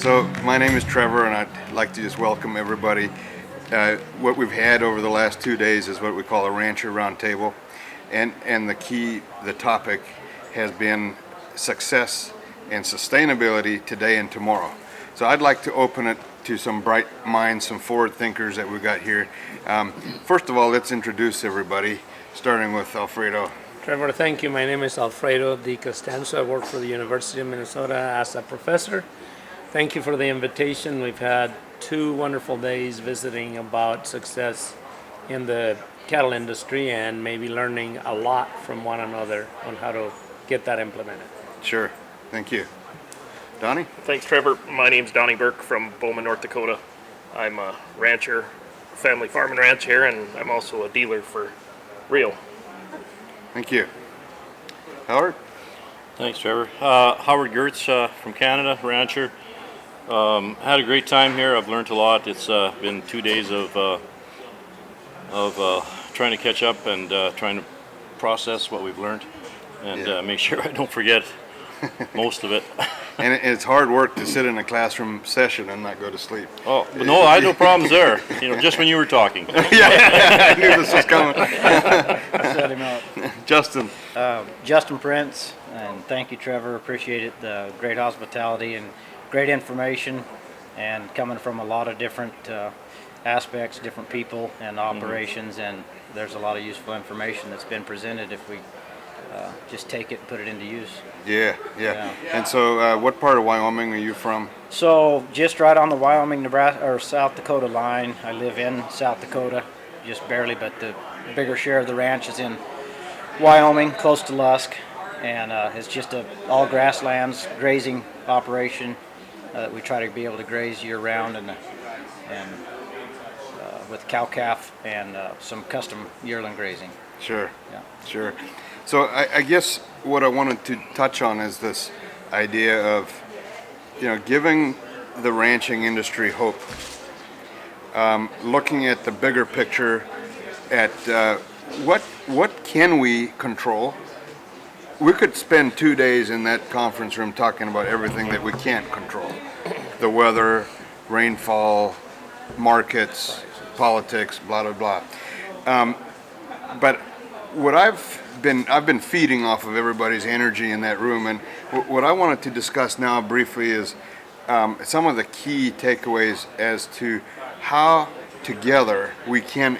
So my name is Trevor, and I'd like to just welcome everybody. What we've had over the last 2 days is what we call a Rancher Roundtable, and the topic has been success and sustainability today and tomorrow. So I'd like to open it to some bright minds, some forward thinkers that we've got here. First of all, let's introduce everybody, starting with Alfredo. Trevor, thank you. My name is Alfredo Di Costanzo. I work for the University of Minnesota as a professor. Thank you for the invitation. We've had 2 wonderful days visiting about success in the cattle industry and maybe learning a lot from one another on how to get that implemented. Sure. Thank you. Donnie? Thanks, Trevor. My name's Donnie Burke from Bowman, North Dakota. I'm a rancher, family farm and ranch here, and I'm also a dealer for Rio. Thank you. Howard? Thanks, Trevor. Howard Gertz from Canada, rancher. Had a great time here. I've learned a lot. It's been 2 days of trying to catch up and trying to process what we've learned and make sure I don't forget most of it. And it's hard work to sit in a classroom session and not go to sleep. Oh, but no, I had no problems there. Just when you were talking. Yeah, I knew this was coming. Set him up. Justin. Justin Prince, and thank you, Trevor. Appreciate it. The great hospitality and great information, and coming from a lot of different aspects, different people and operations, and there's a lot of useful information that's been presented if we just take it and put it into use. Yeah. And so what part of Wyoming are you from? So just right on the Wyoming, Nebraska, or South Dakota line. I live in South Dakota, just barely, but the bigger share of the ranch is in Wyoming, close to Lusk, and it's just a all grasslands grazing operation that we try to be able to graze year round, and with cow calf and some custom yearling grazing. Sure. Yeah. Sure. So I guess what I wanted to touch on is this idea of, giving the ranching industry hope. Looking at the bigger picture, at what can we control. We could spend 2 days in that conference room talking about everything that we can't control. The weather, rainfall, markets, politics, blah, blah, blah. But what I've been feeding off of everybody's energy in that room, and what I wanted to discuss now briefly is some of the key takeaways as to how together we can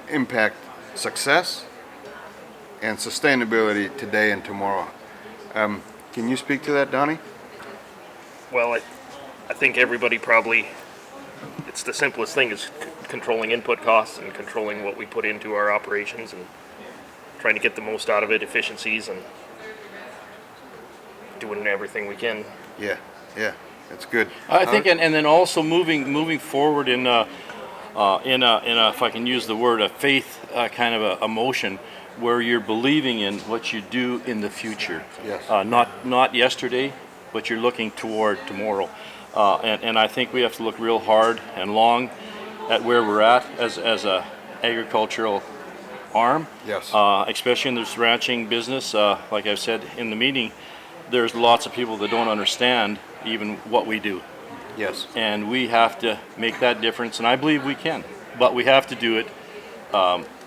impact success and sustainability today and tomorrow. Can you speak to that, Donnie? Well, I think everybody probably, it's the simplest thing is controlling input costs and controlling what we put into our operations and trying to get the most out of it, efficiencies, and doing everything we can. Yeah, that's good. I think, and then also moving forward in a, if I can use the word, a faith kind of a motion, where you're believing in what you do in the future. Yes. Not yesterday, but you're looking toward tomorrow. And I think we have to look real hard and long at where we're at as a agricultural arm. Yes. Especially in this ranching business. Like I've said in the meeting, there's lots of people that don't understand even what we do. Yes. And we have to make that difference, and I believe we can. But we have to do it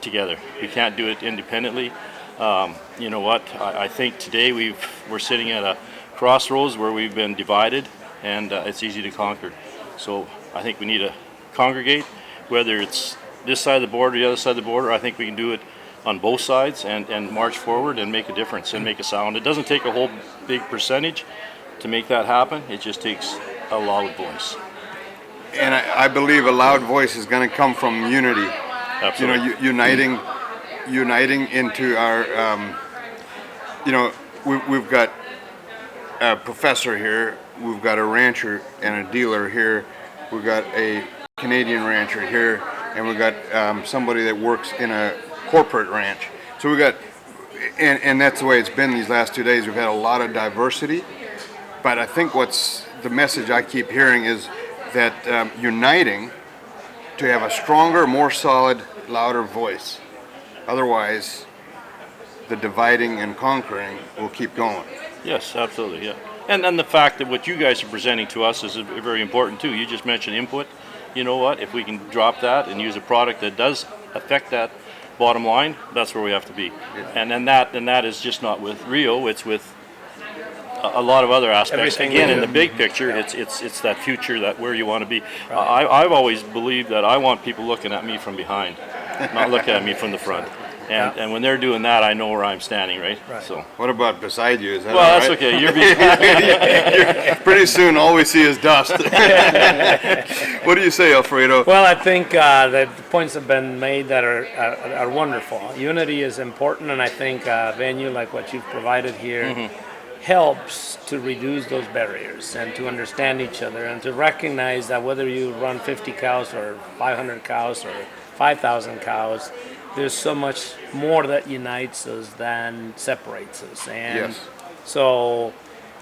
together. We can't do it independently. You know what? I think today we're sitting at a crossroads where we've been divided, and it's easy to conquer. So I think we need to congregate, whether it's this side of the border, the other side of the border. I think we can do it on both sides and march forward and make a difference and make a sound. It doesn't take a whole big percentage to make that happen. It just takes a loud voice. And I believe a loud voice is going to come from unity. Absolutely. Uniting into our, we've got a professor here, we've got a rancher and a dealer here, we've got a Canadian rancher here, and we've got somebody that works in a corporate ranch. So we got, and that's the way it's been these last 2 days. We've had a lot of diversity, but I think what's the message I keep hearing is that uniting to have a stronger, more solid, louder voice. Otherwise, the dividing and conquering will keep going. Yes, absolutely, yeah. And then the fact that what you guys are presenting to us is very important too. You just mentioned input. You know what? If we can drop that and use a product that does affect that bottom line, that's where we have to be. And then that is just not with Rio. It's with a lot of other aspects. Everything Again, we in do. the big picture, it's that future, that where you want to be. I've always believed that I want people looking at me from behind, not looking at me from the front. And when they're doing that, I know where I'm standing, right? Right. So. What about beside you? Is that Well, all that's right? okay. You're being, Pretty soon, all we see is dust. What do you say, Alfredo? Well, I think the points have been made that are wonderful. Unity is important, and I think a venue like what you've provided here helps to reduce those barriers and to understand each other and to recognize that whether you run 50 cows or 500 cows or 5,000 cows, there's so much more that unites us than separates us. And Yes. so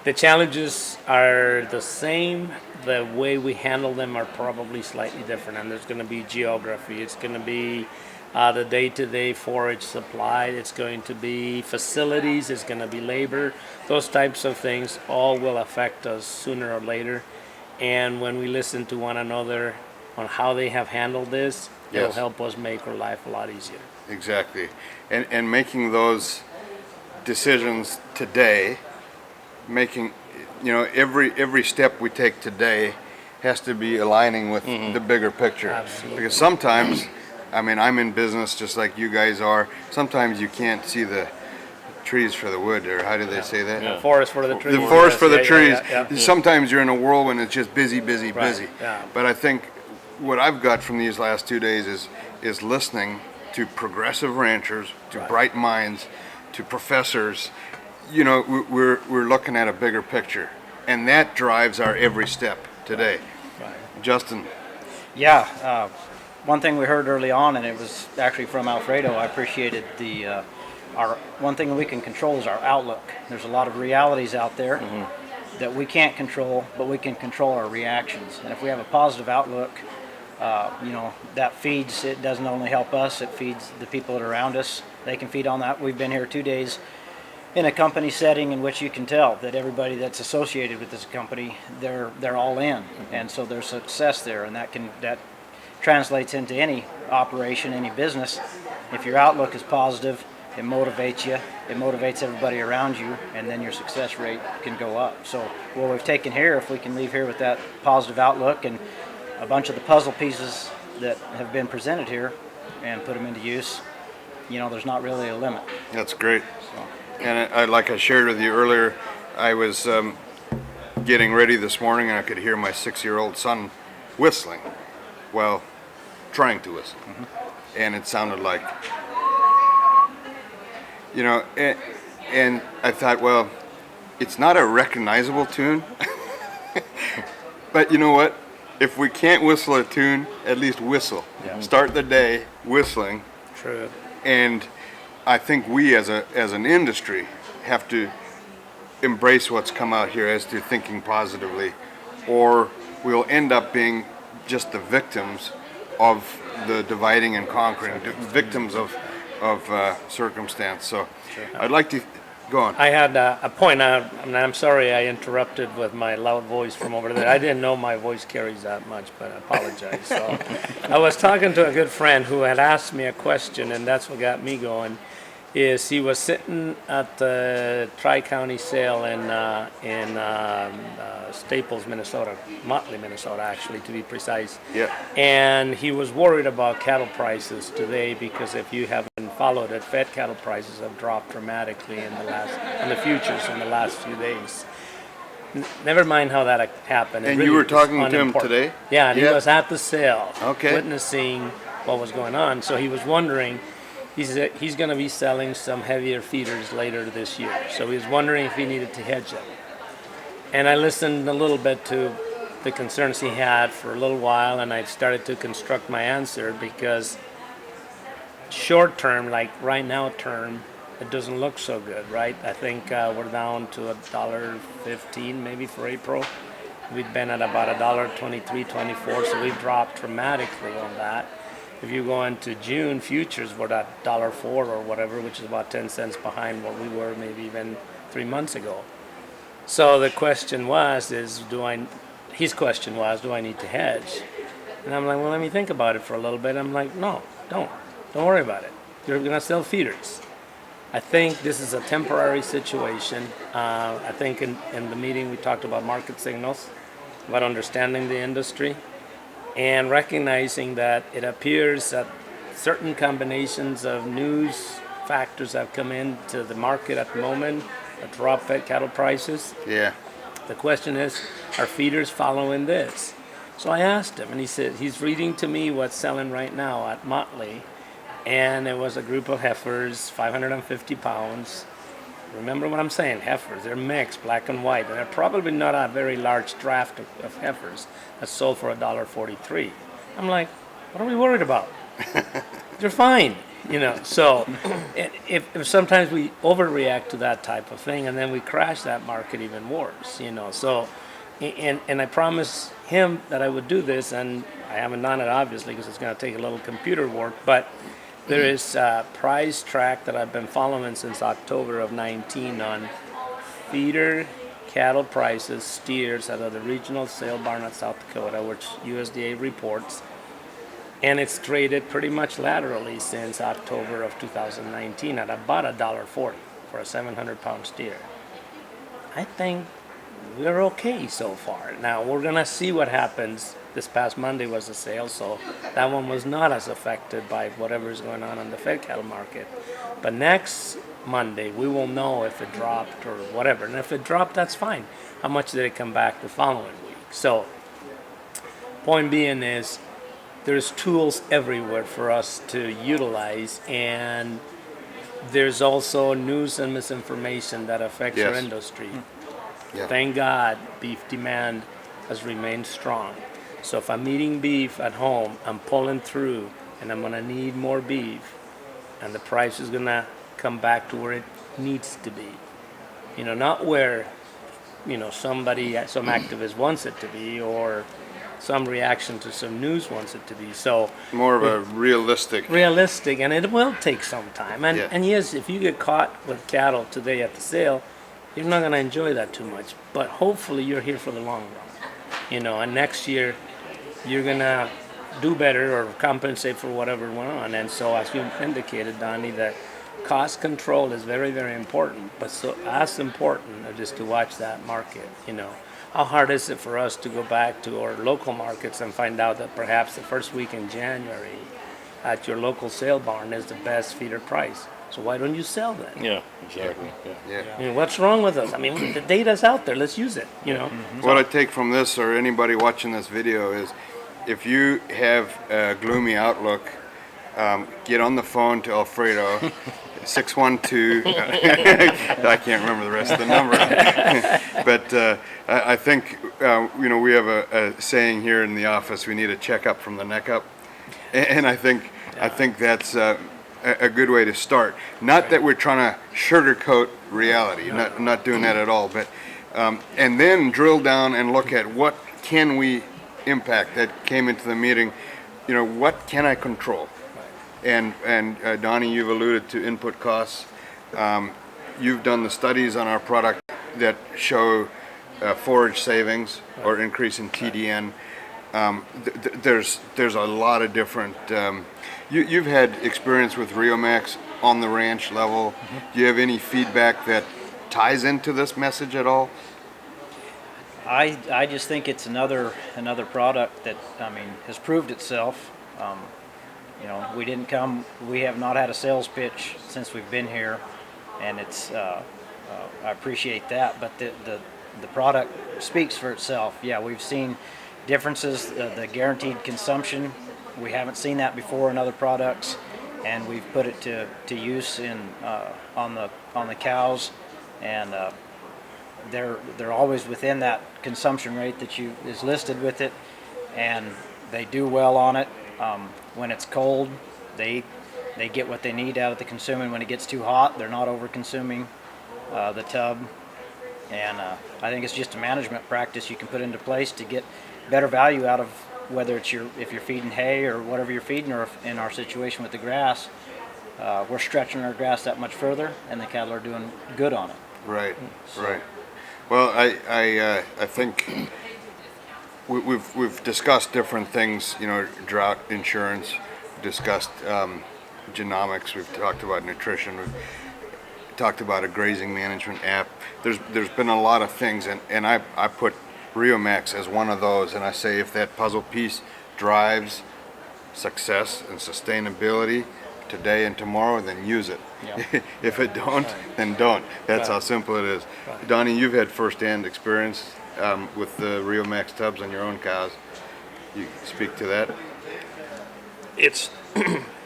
the challenges are the same. The way we handle them are probably slightly different. And there's going to be geography. It's going to be the day-to-day forage supply. It's going to be facilities. It's going to be labor. Those types of things all will affect us sooner or later. And when we listen to one another on how they have handled this, it'll Yes. help us make our life a lot easier. Exactly. And making those decisions today, making, every step we take today has to be aligning with the bigger picture. Absolutely. Because sometimes, I'm in business just like you guys are. Sometimes you can't see the trees for the wood, or how do they say that? Yeah. Forest for the trees. The forest for the Yes, trees. yeah. Sometimes you're in a whirlwind. It's just busy, busy, Right, busy. yeah. But I think what I've got from these last 2 days is listening to progressive ranchers, to Right. bright minds, to professors. We're looking at a bigger picture, and that drives our every step today. Right. Justin, Yeah, one thing we heard early on, and it was actually from Alfredo, I appreciated our one thing we can control is our outlook. There's a lot of realities out there that we can't control, but we can control our reactions. And if we have a positive outlook, that feeds, it doesn't only help us, it feeds the people that are around us. They can feed on that. We've been here 2 days in a company setting in which you can tell that everybody that's associated with this company, they're all in. And so there's success there, and that translates into any operation, any business. If your outlook is positive, it motivates you, it motivates everybody around you, and then your success rate can go up. So what we've taken here, if we can leave here with that positive outlook and a bunch of the puzzle pieces that have been presented here and put them into use, there's not really a limit. that's great. And like I shared with you earlier, I was getting ready this morning, and I could hear my 6-year-old son whistling. Well, trying to whistle. And it sounded like, and I thought, well, it's not a recognizable tune. But you know what? If we can't whistle a tune, at least whistle. Yeah. Start the day whistling. True. And I think we as an industry have to embrace what's come out here as to thinking positively, or we'll end up being just the victims of the dividing and conquering, victims of circumstance. So I'd like to go on. I had a point, and I'm sorry I interrupted with my loud voice from over there. I didn't know my voice carries that much, but I apologize. So I was talking to a good friend who had asked me a question, and that's what got me going. Is he was sitting at the Tri-County sale in Staples, Minnesota, Motley, Minnesota, actually, to be precise. Yeah. And he was worried about cattle prices today because if you haven't followed it, fed cattle prices have dropped dramatically in the futures in the last few days. Never mind how that happened. It And really you were is talking to him unimportant. today? Yeah, and he Yeah. was at the sale, Okay. witnessing what was going on. So he was wondering. He's going to be selling some heavier feeders later this year. So he was wondering if he needed to hedge them. And I listened a little bit to the concerns he had for a little while, and I started to construct my answer because short term, like right now term, it doesn't look so good, right? I think we're down to $1.15 maybe for April. We've been at about $1.23, 24, so we've dropped dramatically on that. If you go into June futures, we're at $1.04 or whatever, which is about 10 cents behind what we were maybe even 3 months ago. So the question was, his question was, do I need to hedge? And I'm like, well, let me think about it for a little bit. I'm like, no, don't worry about it. You're gonna sell feeders. I think this is a temporary situation. I think in the meeting we talked about market signals, about understanding the industry, and recognizing that it appears that certain combinations of news factors have come into the market at the moment that drop fed cattle prices. Yeah. The question is, are feeders following this? So I asked him, and he said he's reading to me what's selling right now at Motley, and it was a group of heifers, 550 pounds. Remember what I'm saying, heifers, they're mixed, black and white, and they're probably not a very large draft of heifers that sold for $1.43. I'm like, what are we worried about? They're fine, So if sometimes we overreact to that type of thing, and then we crash that market even worse, So, and I promised him that I would do this, and I haven't done it obviously because it's going to take a little computer work, but there is a price track that I've been following since October of 19 on feeder cattle prices, steers out of the regional sale barn at South Dakota, which USDA reports. And it's traded pretty much laterally since October of 2019 at about $1.40 for a 700-pound steer. I think we're okay so far. Now, we're going to see what happens. This past Monday was a sale, so that one was not as affected by whatever is going on the fed cattle market. But next Monday, we will know if it dropped or whatever. And if it dropped, that's fine. How much did it come back the following week? So, point being is, there's tools everywhere for us to utilize, and there's also news and misinformation that affects our Yes. industry. Yeah. Thank God beef demand has remained strong. So if I'm eating beef at home, I'm pulling through and I'm gonna need more beef, and the price is gonna come back to where it needs to be. Not where, some activist wants it to be, or some reaction to some news wants it to be. So More of a realistic. and it will take some time. And Yeah. and yes, if you get caught with cattle today at the sale, you're not going to enjoy that too much. But hopefully you're here for the long run. And next year you're going to do better or compensate for whatever went on. And so as you indicated, Donnie, that cost control is very, very important. But so as important is just to watch that market. How hard is it for us to go back to our local markets and find out that perhaps the first week in January at your local sale barn is the best feeder price? So why don't you sell then? Yeah, exactly. Yeah. Yeah. What's wrong with us? The data's out there. Let's use it. What I take from this, or anybody watching this video, is if you have a gloomy outlook, get on the phone to Alfredo, 612. I can't remember the rest of the number. But I think, we have a saying here in the office, we need a checkup from the neck up. And I think that's a good way to start. Not that we're trying to sugarcoat reality, not doing that at all, but and then drill down and look at what can we impact. That came into the meeting. What can I control? And Donnie, you've alluded to input costs. You've done the studies on our product that show forage savings or increase in TDN. There's a lot of different. You've had experience with Riomax on the ranch level. Do you have any feedback that ties into this message at all? I just think it's another product that has proved itself. We have not had a sales pitch since we've been here, and it's I appreciate that. But the product speaks for itself. Yeah, we've seen differences. The guaranteed consumption, we haven't seen that before in other products, and we've put it to use on the cows, and they're always within that consumption rate that is listed with it, and they do well on it. When it's cold, they get what they need out of the consuming. When it gets too hot, they're not over consuming the tub. And I think it's just a management practice you can put into place to get better value out of whether it's if you're feeding hay or whatever you're feeding, or if in our situation with the grass, we're stretching our grass that much further, and the cattle are doing good on it. Right, right. Well, I think we've discussed different things, you know, drought insurance, discussed genomics, we've talked about nutrition, we've talked about a grazing management app. There's been a lot of things, and I put Riomax as one of those, and I say if that puzzle piece drives success and sustainability today and tomorrow, then use it. Yeah. If it don't, then don't. That's how simple it is. Donnie, you've had firsthand experience with the Riomax tubs on your own cows. You speak to that? It's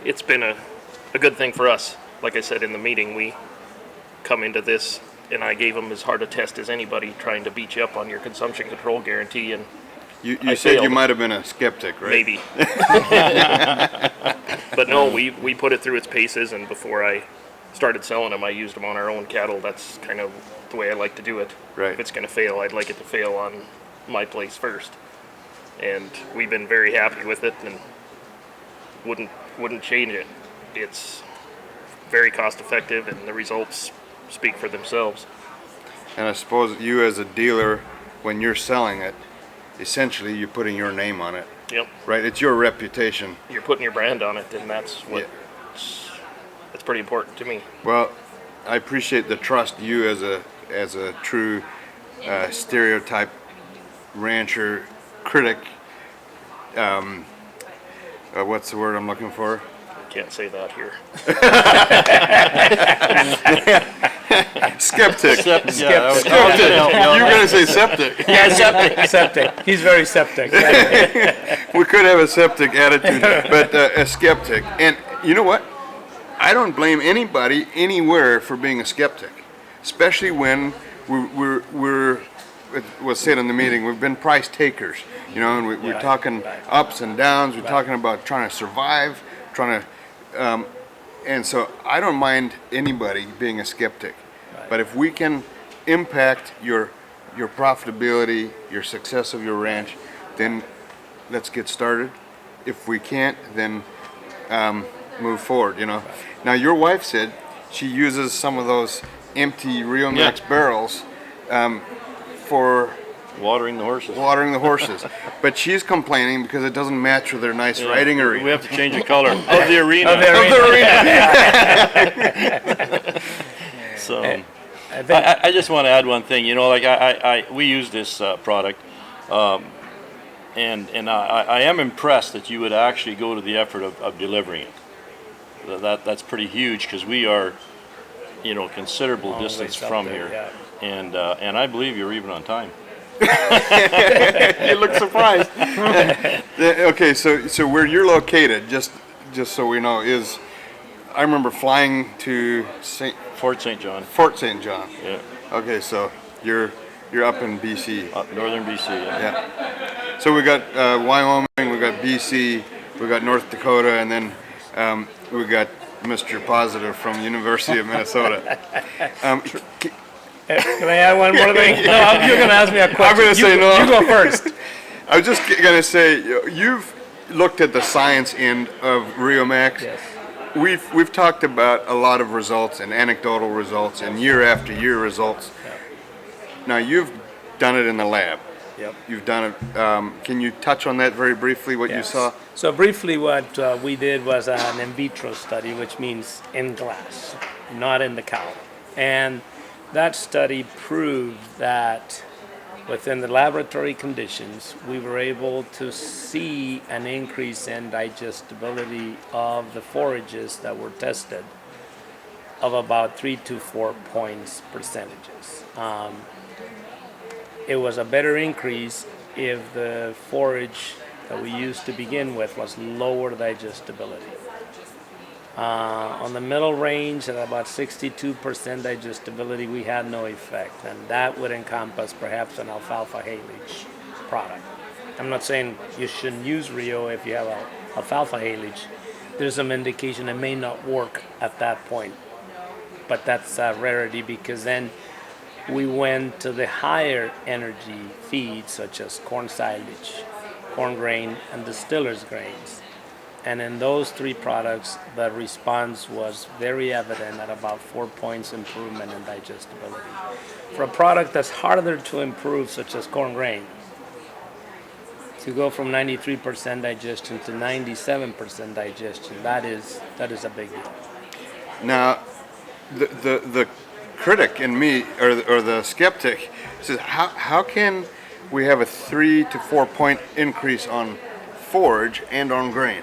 it's been a good thing for us. Like I said in the meeting, we come into this, and I gave them as hard a test as anybody, trying to beat you up on your consumption control guarantee, and You I said you failed. might have been a skeptic, right? maybe. But no, we put it through its paces, and before I started selling them, I used them on our own cattle. That's kind of the way I like to do it. Right. If it's going to fail, I'd like it to fail on my place first. And we've been very happy with it, and wouldn't change it. It's very cost effective, and the results speak for themselves. And I suppose you as a dealer, when you're selling it, essentially you're putting your name on it, Yep. right? It's your reputation. You're putting your brand on it, and that's what that's pretty important to me. Well, I appreciate the trust you as a true stereotype rancher critic. What's the word I'm looking for? Can't say that here. Skeptic. Yeah, Skeptic. You were going to say septic. Yeah, septic. He's very septic. We could have a septic attitude, but a skeptic. And you know what? I don't blame anybody anywhere for being a skeptic, especially when we're it was said in the meeting, we've been price takers, you know, and we're talking ups and downs. We're talking about trying to survive, trying to, and so I don't mind anybody being a skeptic, but if we can impact your profitability, your success of your ranch, then let's get started. If we can't, then move forward, you know. Now, your wife said she uses some of those empty Riomax barrels for watering the horses. watering the horses, but she's complaining because it doesn't match with her nice riding arena. We have to change the color of the arena. Of the arena. So I think I just want to add one thing. You know, like we use this product, and I am impressed that you would actually go to the effort of delivering it. That's pretty huge because we are, you know, considerable Long distance ways up from there, here, yeah. and I believe you're even on time. You look surprised. Okay, so where you're located, just so we know, is I remember flying to Fort St. John. Fort St. John. Yeah, Okay, so you're up in BC. up northern BC. Yeah. Yeah. So we got Wyoming, we got BC, we got North Dakota, and then we got Mr. Positive from University of Minnesota. Can I add one more thing? No, you're going to ask me a question. I'm going to say no. You go first. I was just going to say, you've looked at the science end of Riomax. Yes. We've talked about a lot of results and anecdotal results and year after year results. Now you've done it in the lab. Yep. You've done it. Can you touch on that very briefly? What you Yes. saw? So briefly, what we did was an in vitro study, which means in glass, not in the cow. And that study proved that within the laboratory conditions, we were able to see an increase in digestibility of the forages that were tested of about 3 to 4 points percentages. It was a better increase if the forage that we used to begin with was lower digestibility. On the middle range at about 62% digestibility, we had no effect, and that would encompass perhaps an alfalfa haylage product. I'm not saying you shouldn't use Rio if you have alfalfa haylage. There's some indication it may not work at that point, but that's a rarity because then we went to the higher energy feeds such as corn silage, corn grain, and distillers grains. And in those 3 products, the response was very evident at about 4 points improvement in digestibility. For a product that's harder to improve, such as corn grain, to go from 93% digestion to 97% digestion, that is a big deal. Now, the critic in me, or the skeptic, says, how can we have a 3 to 4 point increase on forage and on grain?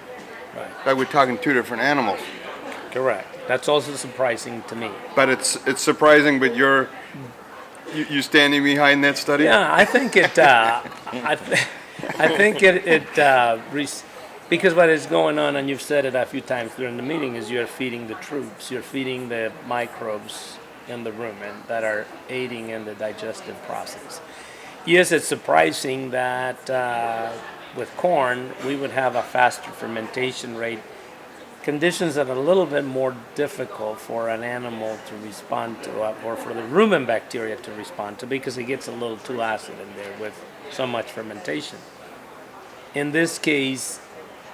Right. Like we're talking 2 different animals. Correct. That's also surprising to me. But it's surprising. But you standing behind that study? Yeah, I think it. I think because what is going on, and you've said it a few times during the meeting, is you're feeding the troops, you're feeding the microbes in the rumen that are aiding in the digestive process. Yes, it's surprising that with corn we would have a faster fermentation rate, conditions that are a little bit more difficult for an animal to respond to, or for the rumen bacteria to respond to, because it gets a little too acid in there with so much fermentation. In this case,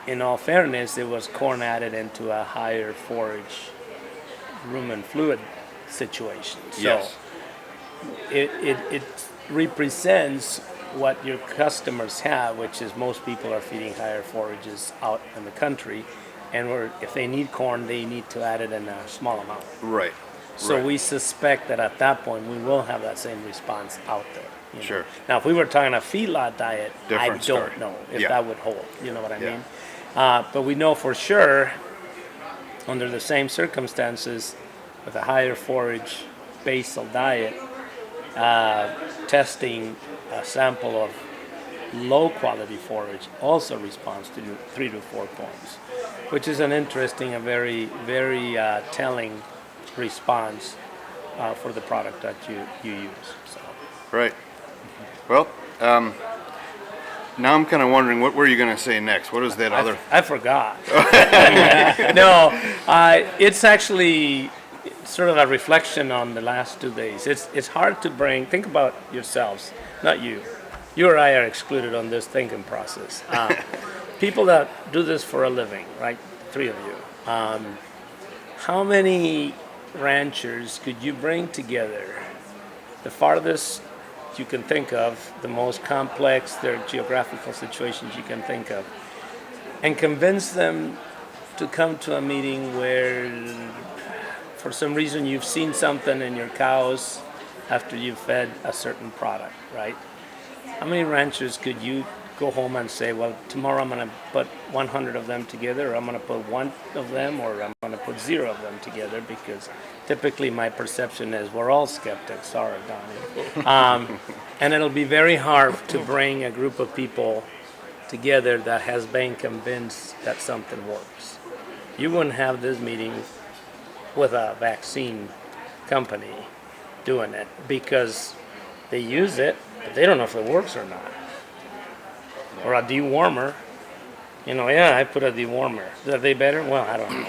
in all fairness, it was corn added into a higher forage rumen fluid situation. So Yes. it represents what your customers have, which is most people are feeding higher forages out in the country, and if they need corn, they need to add it in a small amount. Right. So Right. we suspect that at that point we will have that same response out there. you know. Sure. Now, if we were talking a feedlot diet, Different I don't story. know if Yeah. that would hold. You know what I Yeah. mean? But we know for sure, under the same circumstances, with a higher forage basal diet, testing a sample of low quality forage also responds to 3 to 4 points, which is an interesting, a very, very telling response for the product that you use. So. Right. Well, now I'm kind of wondering, what were you going to say next? What is that other? I forgot. No, it's actually sort of a reflection on the last 2 days. It's hard to bring. Think about yourselves, not you. You or I are excluded on this thinking process. People that do this for a living, right? 3 of you. How many ranchers could you bring together? The farthest you can think of, the most complex, their geographical situations you can think of, and convince them to come to a meeting where, for some reason, you've seen something in your cows after you've fed a certain product, right? How many ranchers could you go home and say, well, tomorrow I'm going to put 100 of them together, or I'm going to put 1 of them, or I'm going to put 0 of them together? Because typically my perception is we're all skeptics. Sorry, Donnie. And it'll be very hard to bring a group of people together that has been convinced that something works. You wouldn't have this meeting with a vaccine company doing it because they use it, but they don't know if it works or not. Or a dewormer. Yeah, I put a dewormer. Are they better? Well, I don't know.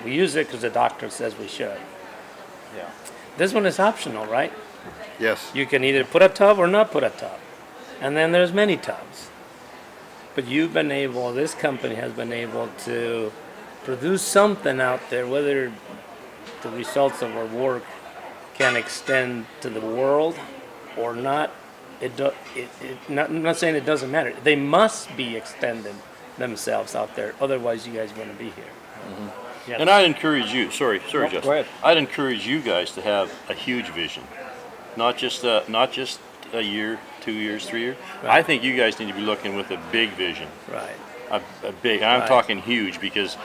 We use it because the doctor says we should. Yeah. This one is optional, right? Yes. You can either put a tub or not put a tub. And then there's many tubs. But this company has been able to produce something out there, whether the results of our work can extend to the world or not. I'm not saying it doesn't matter. They must be extending themselves out there. Otherwise, you guys wouldn't be here. Mm-hmm. And I'd encourage you. Sorry, Justin. Go ahead. I'd encourage you guys to have a huge vision, not just a year, 2 years, 3 years. Right. I think you guys need to be looking with a big vision. Right. A big. I'm Right. talking huge, because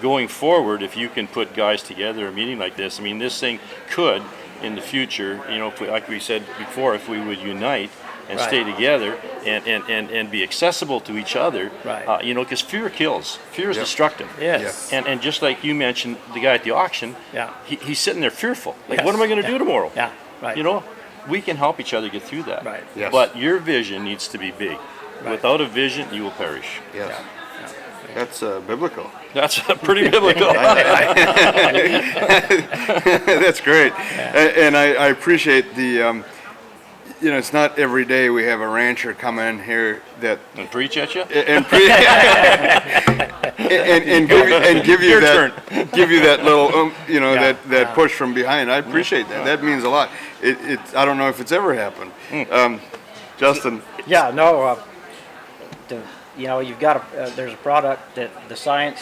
going forward, if you can put guys together, a meeting like this, I mean, this thing could, in the future, if we, like we said before, if we would unite and Right. stay together and be accessible to each other, Right. because fear kills. Fear is Yep. destructive. Yes. And just like you mentioned, the guy at the auction, Yeah. he's sitting there fearful. Like, Yes. what am I going to Yeah. do tomorrow? Yeah. Right. We can help each other get through that. Right. Yes. But your vision needs to be big. Right. Without a vision, you will perish. Yes. Yeah. That's biblical. That's pretty biblical. That's great. And I appreciate the it's not every day we have a rancher come in here that And preach at you? and give you Your give you that little Yeah. that push from behind. I appreciate that. That means a lot. I don't know if it's ever happened. Justin, Yeah, no, you've got there's a product that the science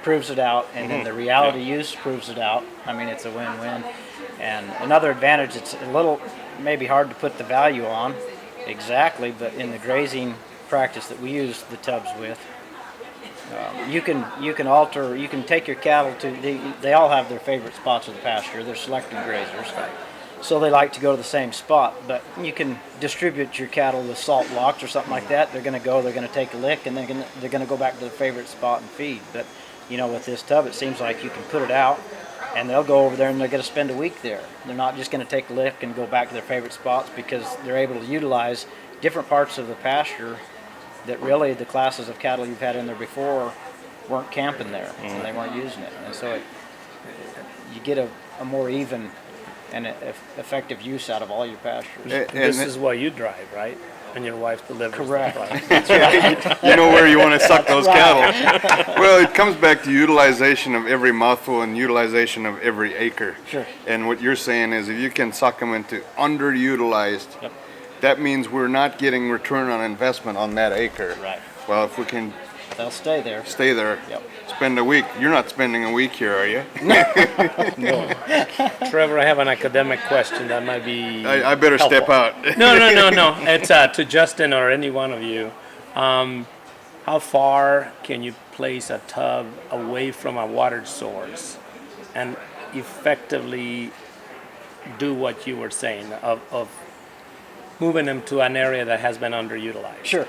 proves it out, and then the reality use proves it out. I mean, it's a win-win. And another advantage, it's a little maybe hard to put the value on exactly, but in the grazing practice that we use the tubs with, you can take your cattle to they all have their favorite spots of the pasture. They're selecting grazers. So they like to go to the same spot, but you can distribute your cattle with salt blocks or something like that. They're going to take a lick, and they're going to go back to their favorite spot and feed. But with this tub, it seems like you can put it out, and they'll go over there and they're going to spend a week there. They're not just going to take a lick and go back to their favorite spots, because they're able to utilize different parts of the pasture that really the classes of cattle you've had in there before weren't camping there, and they weren't using it. And so you get a more even and effective use out of all your pastures. This is what you drive, right? And your wife delivers. Correct. The product. you know where you want to suck those cattle. Well, it comes back to utilization of every mouthful and utilization of every acre. Sure. And what you're saying is, if you can suck them into underutilized, that means we're not getting return on investment on that acre. Right. Well, if we can They'll stay there. spend a week. You're not spending a week here, are you? Trevor, I have an academic question that might be. I better step out. No. It's to Justin or any one of you. How far can you place a tub away from a water source and effectively do what you were saying of moving them to an area that has been underutilized? Sure.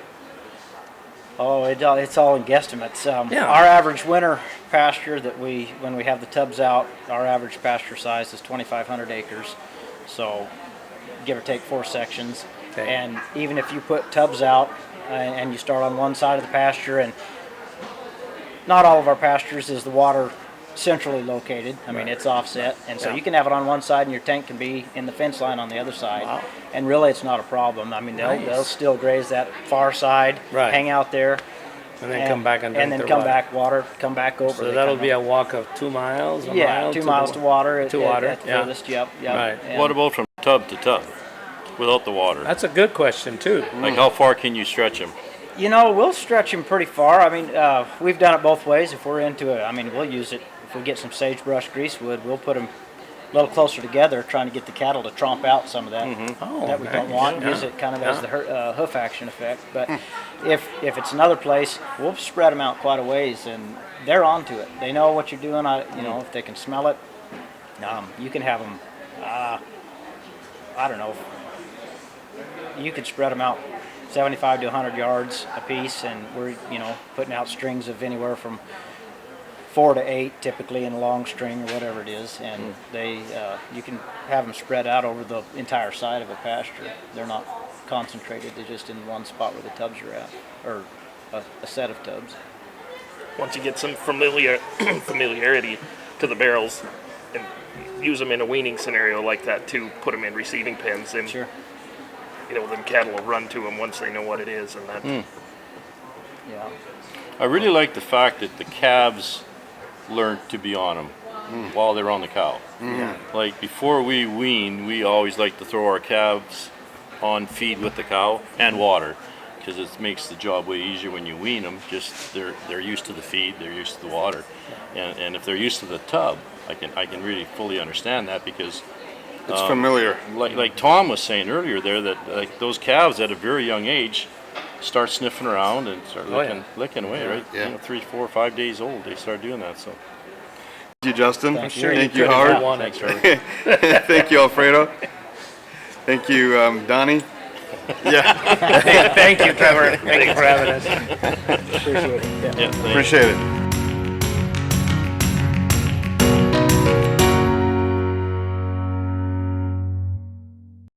Oh, it's all in guesstimates. Yeah. Our average winter pasture when we have the tubs out, our average pasture size is 2,500 acres. So give or take 4 sections. Okay. And even if you put tubs out and you start on one side of the pasture, and not all of our pastures is the water centrally located. I mean, it's offset, and so you can have it on one side and your tank can be in the fence line on the other side. Wow. And really, it's not a problem. I mean, they'll still graze that far side, hang out there, And then come back and drink then their come water. come back over. So that'll be a walk of 2 miles. A yeah, mile 2 miles to water. To water, at the yeah. furthest. Yep. Right. And What about from tub to tub without the water? That's a good question too. Like how far can you stretch them? we'll stretch them pretty far. I mean, we've done it both ways. If we're into it, I mean, we'll use it. If we get some sagebrush greasewood, we'll put them a little closer together, trying to get the cattle to tromp out some of that that we don't want. Yeah. Use it kind of as the hoof action effect. But if it's another place, we'll spread them out quite a ways, and they're onto it. They know what you're doing. If they can smell it, you can have them. I don't know. You could spread them out 75 to 100 yards a piece, and we're putting out strings of anywhere from 4 to 8 typically in a long string or whatever it is, and you can have them spread out over the entire side of a pasture. They're not concentrated. They're just in one spot where the tubs are at, or a set of tubs. Once you get some familiarity to the barrels and use them in a weaning scenario like that too, put them in receiving pens, and Sure. then cattle will run to them once they know what it is, and that. Yeah. I really like the fact that the calves learn to be on them while they're on the cow. Like before we wean, we always like to throw our calves on feed with the cow and water, because it makes the job way easier when you wean them. Just they're used to the feed, they're used to the water, and if they're used to the tub, I can really fully understand that, because It's familiar. like Tom was saying earlier there, that like those calves at a very young age start sniffing around and start licking away, right? Yeah. 3, 4, 5 days old, they start doing that. So Thank you, Justin. Thank Sure, Thank you you, could if Howard. you wanted. Thank you, Alfredo. Thank you, Donnie. Yeah, Thank you, Trevor. Thank you for having us. Appreciate it. Yeah. yeah, thanks. appreciate it.